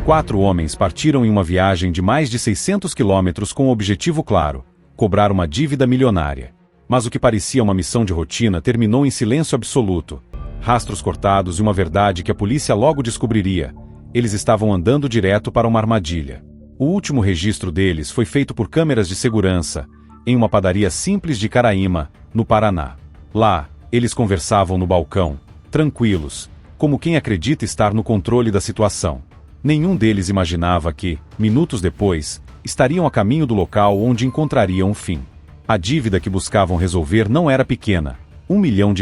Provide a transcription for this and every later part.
4 homens partiram em uma viagem de mais de 600 quilômetros com um objetivo claro: cobrar uma dívida milionária. Mas o que parecia uma missão de rotina terminou em silêncio absoluto. Rastros cortados e uma verdade que a polícia logo descobriria: eles estavam andando direto para uma armadilha. O último registro deles foi feito por câmeras de segurança, em uma padaria simples de Caraíma, no Paraná. Lá, eles conversavam no balcão, tranquilos, como quem acredita estar no controle da situação. Nenhum deles imaginava que, minutos depois, estariam a caminho do local onde encontrariam um fim. A dívida que buscavam resolver não era pequena: R$1 milhão.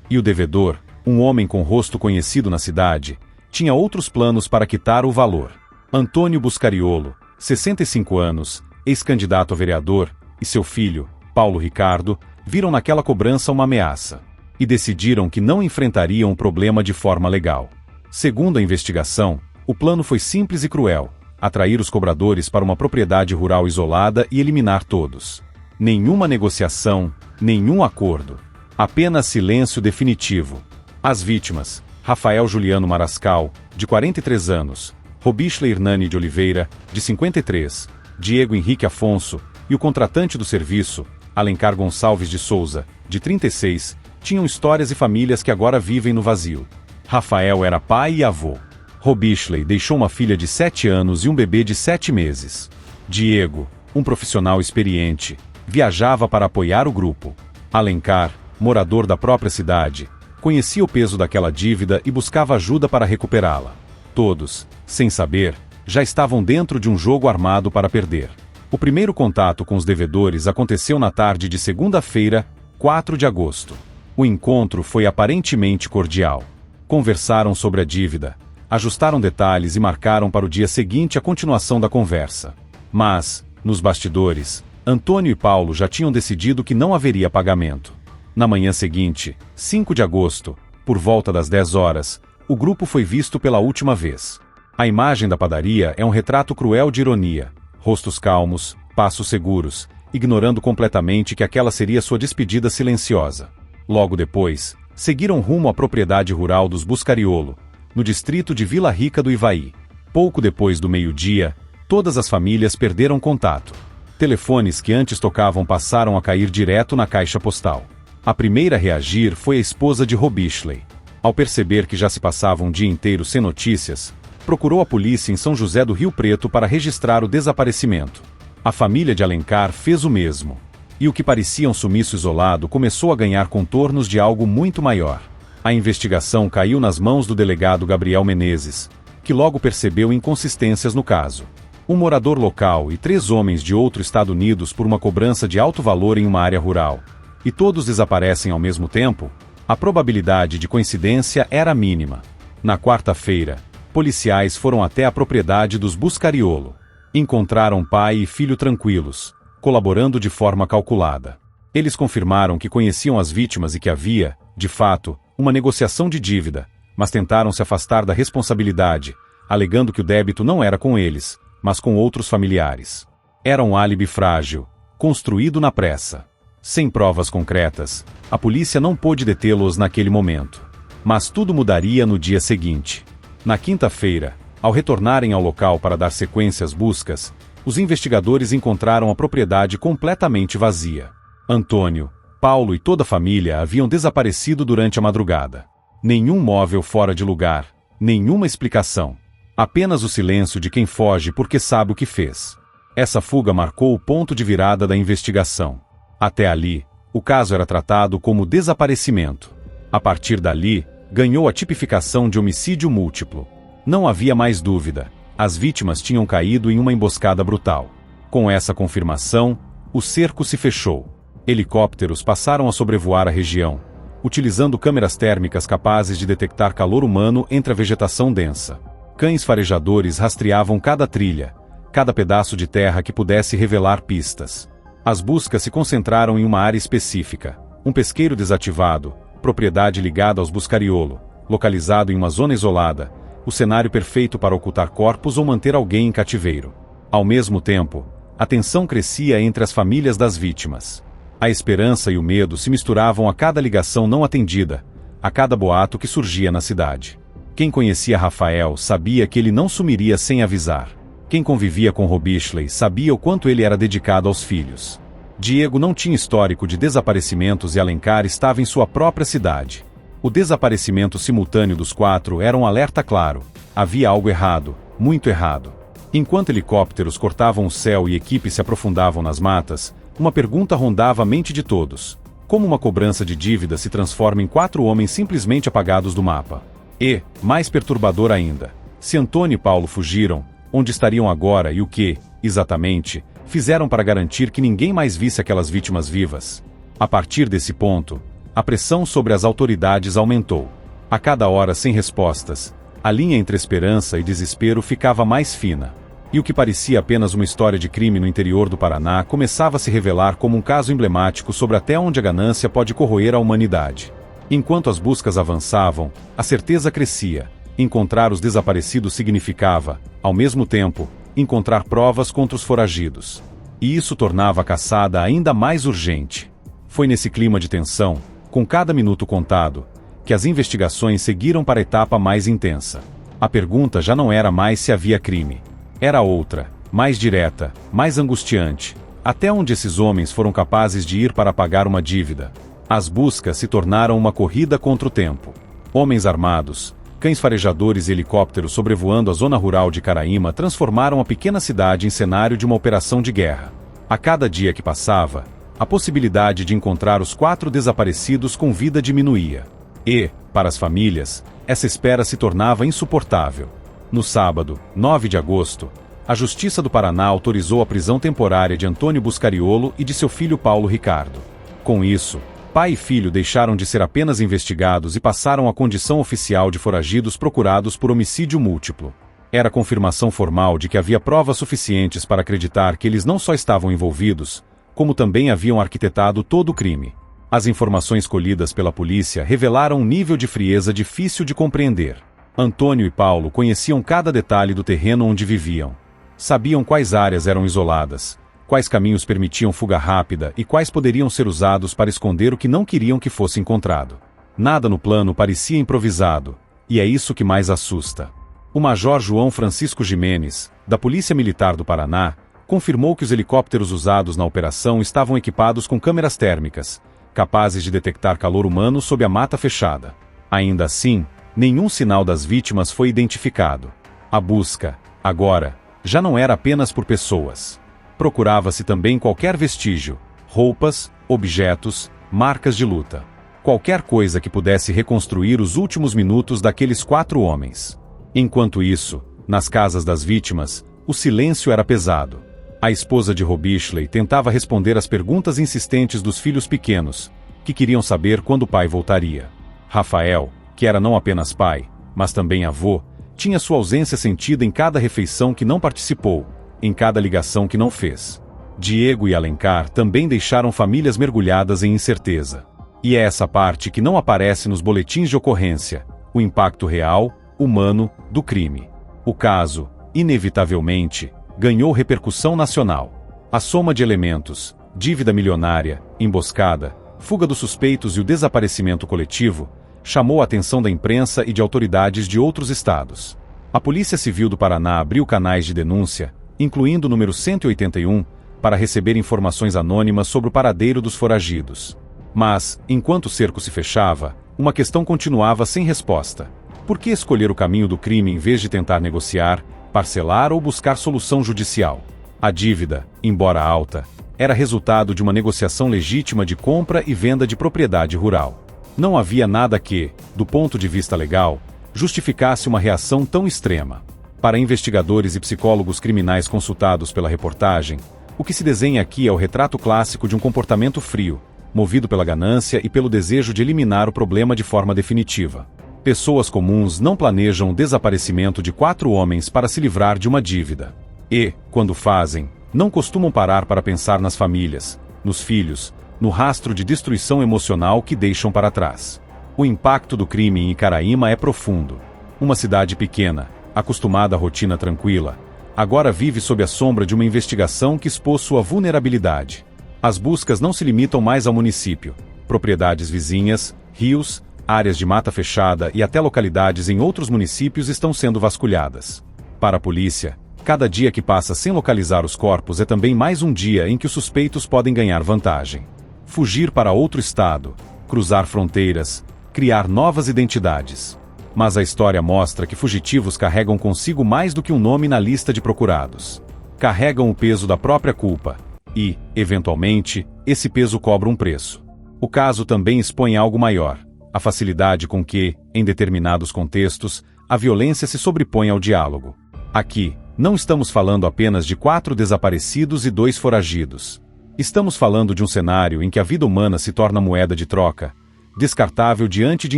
E o devedor, um homem com rosto conhecido na cidade, tinha outros planos para quitar o valor. Antônio Buscariolo, 65 anos, ex-candidato a vereador, e seu filho, Paulo Ricardo, viram naquela cobrança uma ameaça. E decidiram que não enfrentariam o problema de forma legal. Segundo a investigação, o plano foi simples e cruel: atrair os cobradores para uma propriedade rural isolada e eliminar todos. Nenhuma negociação, nenhum acordo. Apenas silêncio definitivo. As vítimas: Rafael Juliano Marascal, de 43 anos, Robichley Hernani de Oliveira, de 53, Diego Henrique Afonso, e o contratante do serviço, Alencar Gonçalves de Souza, de 36, tinham histórias e famílias que agora vivem no vazio. Rafael era pai e avô. Robichley deixou uma filha de 7 anos e um bebê de 7 meses. Diego, um profissional experiente, viajava para apoiar o grupo. Alencar, morador da própria cidade, conhecia o peso daquela dívida e buscava ajuda para recuperá-la. Todos, sem saber, já estavam dentro de um jogo armado para perder. O primeiro contato com os devedores aconteceu na tarde de segunda-feira, 4 de agosto. O encontro foi aparentemente cordial. Conversaram sobre a dívida, ajustaram detalhes e marcaram para o dia seguinte a continuação da conversa. Mas, nos bastidores, Antônio e Paulo já tinham decidido que não haveria pagamento. Na manhã seguinte, 5 de agosto, por volta das 10 horas, o grupo foi visto pela última vez. A imagem da padaria é um retrato cruel de ironia: rostos calmos, passos seguros, ignorando completamente que aquela seria sua despedida silenciosa. Logo depois, seguiram rumo à propriedade rural dos Buscariolo, no distrito de Vila Rica do Ivaí. Pouco depois do meio-dia, todas as famílias perderam contato. Telefones que antes tocavam passaram a cair direto na caixa postal. A primeira a reagir foi a esposa de Robichley. Ao perceber que já se passava um dia inteiro sem notícias, procurou a polícia em São José do Rio Preto para registrar o desaparecimento. A família de Alencar fez o mesmo. E o que parecia um sumiço isolado começou a ganhar contornos de algo muito maior. A investigação caiu nas mãos do delegado Gabriel Menezes, que logo percebeu inconsistências no caso. Um morador local e 3 homens de outro estado unidos por uma cobrança de alto valor em uma área rural. E todos desaparecem ao mesmo tempo? A probabilidade de coincidência era mínima. Na quarta-feira, policiais foram até a propriedade dos Buscariolo. Encontraram pai e filho tranquilos, colaborando de forma calculada. Eles confirmaram que conheciam as vítimas e que havia, de fato, uma negociação de dívida, mas tentaram se afastar da responsabilidade, alegando que o débito não era com eles, mas com outros familiares. Era um álibi frágil, construído na pressa. Sem provas concretas, a polícia não pôde detê-los naquele momento. Mas tudo mudaria no dia seguinte. Na quinta-feira, ao retornarem ao local para dar sequência às buscas, os investigadores encontraram a propriedade completamente vazia. Antônio, Paulo e toda a família haviam desaparecido durante a madrugada. Nenhum móvel fora de lugar, nenhuma explicação. Apenas o silêncio de quem foge porque sabe o que fez. Essa fuga marcou o ponto de virada da investigação. Até ali, o caso era tratado como desaparecimento. A partir dali, ganhou a tipificação de homicídio múltiplo. Não havia mais dúvida: as vítimas tinham caído em uma emboscada brutal. Com essa confirmação, o cerco se fechou. Helicópteros passaram a sobrevoar a região, utilizando câmeras térmicas capazes de detectar calor humano entre a vegetação densa. Cães farejadores rastreavam cada trilha, cada pedaço de terra que pudesse revelar pistas. As buscas se concentraram em uma área específica: um pesqueiro desativado, propriedade ligada aos Buscariolo, localizado em uma zona isolada, o cenário perfeito para ocultar corpos ou manter alguém em cativeiro. Ao mesmo tempo, a tensão crescia entre as famílias das vítimas. A esperança e o medo se misturavam a cada ligação não atendida, a cada boato que surgia na cidade. Quem conhecia Rafael sabia que ele não sumiria sem avisar. Quem convivia com Robishley sabia o quanto ele era dedicado aos filhos. Diego não tinha histórico de desaparecimentos e Alencar estava em sua própria cidade. O desaparecimento simultâneo dos 4 era um alerta claro. Havia algo errado, muito errado. Enquanto helicópteros cortavam o céu e equipes se aprofundavam nas matas, uma pergunta rondava a mente de todos. Como uma cobrança de dívida se transforma em 4 homens simplesmente apagados do mapa? E, mais perturbador ainda, se Antônio e Paulo fugiram, onde estariam agora e o que, exatamente, fizeram para garantir que ninguém mais visse aquelas vítimas vivas? A partir desse ponto, a pressão sobre as autoridades aumentou. A cada hora sem respostas, a linha entre esperança e desespero ficava mais fina. E o que parecia apenas uma história de crime no interior do Paraná começava a se revelar como um caso emblemático sobre até onde a ganância pode corroer a humanidade. Enquanto as buscas avançavam, a certeza crescia. Encontrar os desaparecidos significava, ao mesmo tempo, encontrar provas contra os foragidos. E isso tornava a caçada ainda mais urgente. Foi nesse clima de tensão, com cada minuto contado, que as investigações seguiram para a etapa mais intensa. A pergunta já não era mais se havia crime. Era outra, mais direta, mais angustiante. Até onde esses homens foram capazes de ir para pagar uma dívida? As buscas se tornaram uma corrida contra o tempo. Homens armados, cães farejadores e helicópteros sobrevoando a zona rural de Caraíma transformaram a pequena cidade em cenário de uma operação de guerra. A cada dia que passava, a possibilidade de encontrar os 4 desaparecidos com vida diminuía. E, para as famílias, essa espera se tornava insuportável. No sábado, 9 de agosto, a Justiça do Paraná autorizou a prisão temporária de Antônio Buscariolo e de seu filho Paulo Ricardo. Com isso, pai e filho deixaram de ser apenas investigados e passaram à condição oficial de foragidos procurados por homicídio múltiplo. Era confirmação formal de que havia provas suficientes para acreditar que eles não só estavam envolvidos, como também haviam arquitetado todo o crime. As informações colhidas pela polícia revelaram um nível de frieza difícil de compreender. Antônio e Paulo conheciam cada detalhe do terreno onde viviam. Sabiam quais áreas eram isoladas, quais caminhos permitiam fuga rápida e quais poderiam ser usados para esconder o que não queriam que fosse encontrado. Nada no plano parecia improvisado, e é isso que mais assusta. O Major João Francisco Gimenez, da Polícia Militar do Paraná, confirmou que os helicópteros usados na operação estavam equipados com câmeras térmicas, capazes de detectar calor humano sob a mata fechada. Ainda assim, nenhum sinal das vítimas foi identificado. A busca, agora, já não era apenas por pessoas. Procurava-se também qualquer vestígio, roupas, objetos, marcas de luta. Qualquer coisa que pudesse reconstruir os últimos minutos daqueles 4 homens. Enquanto isso, nas casas das vítimas, o silêncio era pesado. A esposa de Robishley tentava responder às perguntas insistentes dos filhos pequenos, que queriam saber quando o pai voltaria. Rafael, que era não apenas pai, mas também avô, tinha sua ausência sentida em cada refeição que não participou, em cada ligação que não fez. Diego e Alencar também deixaram famílias mergulhadas em incerteza. E é essa parte que não aparece nos boletins de ocorrência, o impacto real, humano, do crime. O caso, inevitavelmente, ganhou repercussão nacional. A soma de elementos, dívida milionária, emboscada, fuga dos suspeitos e o desaparecimento coletivo, chamou a atenção da imprensa e de autoridades de outros estados. A Polícia Civil do Paraná abriu canais de denúncia, incluindo o número 181, para receber informações anônimas sobre o paradeiro dos foragidos. Mas, enquanto o cerco se fechava, uma questão continuava sem resposta. Por que escolher o caminho do crime em vez de tentar negociar, parcelar ou buscar solução judicial? A dívida, embora alta, era resultado de uma negociação legítima de compra e venda de propriedade rural. Não havia nada que, do ponto de vista legal, justificasse uma reação tão extrema. Para investigadores e psicólogos criminais consultados pela reportagem, o que se desenha aqui é o retrato clássico de um comportamento frio, movido pela ganância e pelo desejo de eliminar o problema de forma definitiva. Pessoas comuns não planejam o desaparecimento de 4 homens para se livrar de uma dívida. E, quando fazem, não costumam parar para pensar nas famílias, nos filhos, no rastro de destruição emocional que deixam para trás. O impacto do crime em Caraíma é profundo. Uma cidade pequena, acostumada à rotina tranquila, agora vive sob a sombra de uma investigação que expôs sua vulnerabilidade. As buscas não se limitam mais ao município. Propriedades vizinhas, rios, Áreas de mata fechada e até localidades em outros municípios estão sendo vasculhadas. Para a polícia, cada dia que passa sem localizar os corpos é também mais um dia em que os suspeitos podem ganhar vantagem. Fugir para outro estado, cruzar fronteiras, criar novas identidades. Mas a história mostra que fugitivos carregam consigo mais do que um nome na lista de procurados. Carregam o peso da própria culpa. E, eventualmente, esse peso cobra um preço. O caso também expõe algo maior: a facilidade com que, em determinados contextos, a violência se sobrepõe ao diálogo. Aqui, não estamos falando apenas de 4 desaparecidos e 2 foragidos. Estamos falando de um cenário em que a vida humana se torna moeda de troca, descartável diante de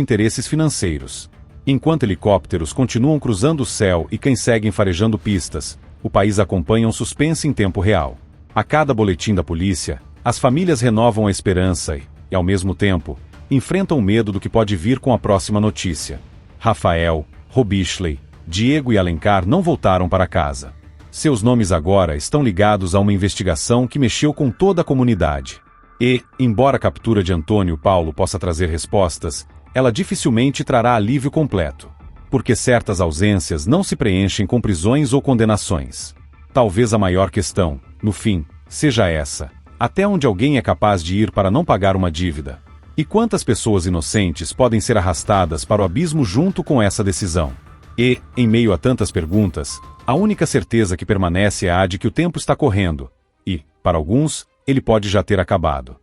interesses financeiros. Enquanto helicópteros continuam cruzando o céu e cães seguem farejando pistas, o país acompanha um suspense em tempo real. A cada boletim da polícia, as famílias renovam a esperança e, ao mesmo tempo, enfrentam o medo do que pode vir com a próxima notícia. Rafael, Robichley, Diego e Alencar não voltaram para casa. Seus nomes agora estão ligados a uma investigação que mexeu com toda a comunidade. E, embora a captura de Antônio Paulo possa trazer respostas, ela dificilmente trará alívio completo. Porque certas ausências não se preenchem com prisões ou condenações. Talvez a maior questão, no fim, seja essa: até onde alguém é capaz de ir para não pagar uma dívida? E quantas pessoas inocentes podem ser arrastadas para o abismo junto com essa decisão? E, em meio a tantas perguntas, a única certeza que permanece é a de que o tempo está correndo. E, para alguns, ele pode já ter acabado.